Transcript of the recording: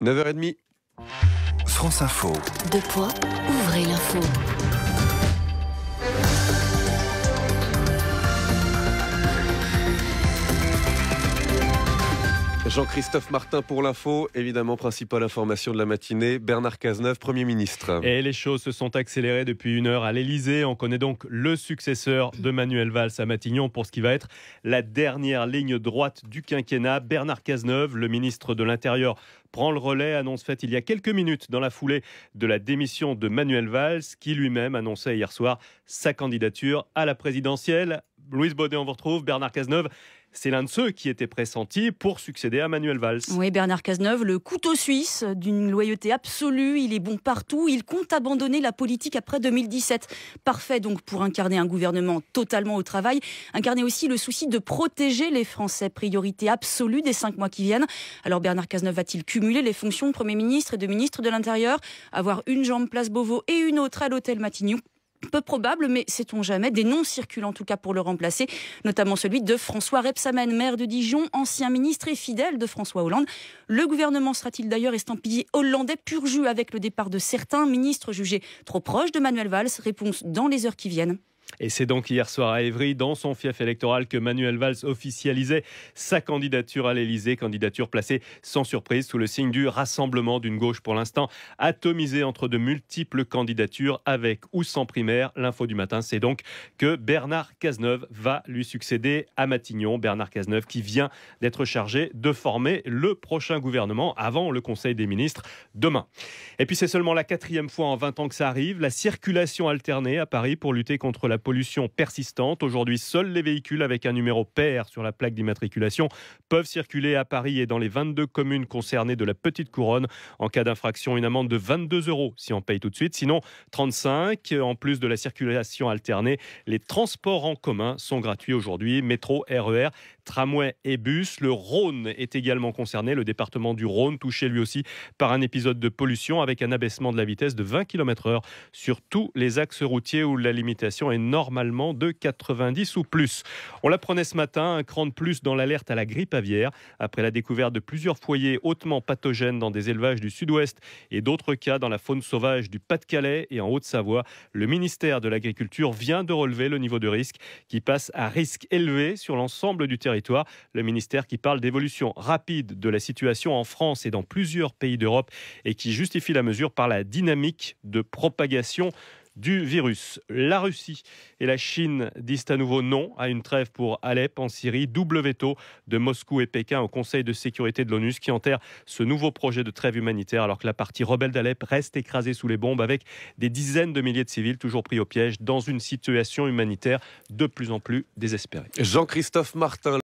9h30. France Info. Deux points, ouvrez l'info. Jean-Christophe Martin pour l'info, évidemment principale information de la matinée, Bernard Cazeneuve, Premier ministre. Et les choses se sont accélérées depuis 1 heure à l'Elysée. On connaît donc le successeur de Manuel Valls à Matignon pour ce qui va être la dernière ligne droite du quinquennat. Bernard Cazeneuve, le ministre de l'Intérieur, prend le relais, annonce faite il y a quelques minutes dans la foulée de la démission de Manuel Valls, qui lui-même annonçait hier soir sa candidature à la présidentielle. Louise Baudet, on vous retrouve. Bernard Cazeneuve, c'est l'un de ceux qui étaient pressentis pour succéder à Manuel Valls. Oui, Bernard Cazeneuve, le couteau suisse d'une loyauté absolue. Il est bon partout. Il compte abandonner la politique après 2017. Parfait donc pour incarner un gouvernement totalement au travail. Incarner aussi le souci de protéger les Français. Priorité absolue des 5 mois qui viennent. Alors Bernard Cazeneuve va-t-il cumuler les fonctions de Premier ministre et de ministre de l'Intérieur? Avoir une jambe place Beauvau et une autre à l'hôtel Matignon? Peu probable, mais sait-on jamais. Des noms circulent en tout cas pour le remplacer, notamment celui de François Rebsamen, maire de Dijon, ancien ministre et fidèle de François Hollande. Le gouvernement sera-t-il d'ailleurs estampillé hollandais pur jus avec le départ de certains ministres jugés trop proches de Manuel Valls? Réponse dans les heures qui viennent. Et c'est donc hier soir à Évry, dans son fief électoral, que Manuel Valls officialisait sa candidature à l'Elysée. Candidature placée sans surprise sous le signe du rassemblement d'une gauche pour l'instant atomisée entre de multiples candidatures avec ou sans primaire. L'info du matin, c'est donc que Bernard Cazeneuve va lui succéder à Matignon. Bernard Cazeneuve qui vient d'être chargé de former le prochain gouvernement avant le Conseil des ministres demain. Et puis c'est seulement la 4e fois en 20 ans que ça arrive. La circulation alternée à Paris pour lutter contre la pollution persistante. Aujourd'hui, seuls les véhicules avec un numéro pair sur la plaque d'immatriculation peuvent circuler à Paris et dans les 22 communes concernées de la Petite Couronne. En cas d'infraction, une amende de 22 € si on paye tout de suite. Sinon, 35. En plus de la circulation alternée, les transports en commun sont gratuits aujourd'hui. Métro, RER, tramway et bus. Le Rhône est également concerné. Le département du Rhône touché lui aussi par un épisode de pollution avec un abaissement de la vitesse de 20 km/h sur tous les axes routiers où la limitation est normalement de 90 ou plus. On l'apprenait ce matin, un cran de plus dans l'alerte à la grippe aviaire après la découverte de plusieurs foyers hautement pathogènes dans des élevages du sud-ouest et d'autres cas dans la faune sauvage du Pas-de-Calais et en Haute-Savoie. Le ministère de l'Agriculture vient de relever le niveau de risque qui passe à risque élevé sur l'ensemble du territoire. Le ministère qui parle d'évolution rapide de la situation en France et dans plusieurs pays d'Europe et qui justifie la mesure par la dynamique de propagation du virus. La Russie et la Chine disent à nouveau non à une trêve pour Alep en Syrie. Double veto de Moscou et Pékin au Conseil de sécurité de l'ONU, ce qui enterre ce nouveau projet de trêve humanitaire alors que la partie rebelle d'Alep reste écrasée sous les bombes avec des dizaines de milliers de civils toujours pris au piège dans une situation humanitaire de plus en plus désespérée. Jean-Christophe Martin.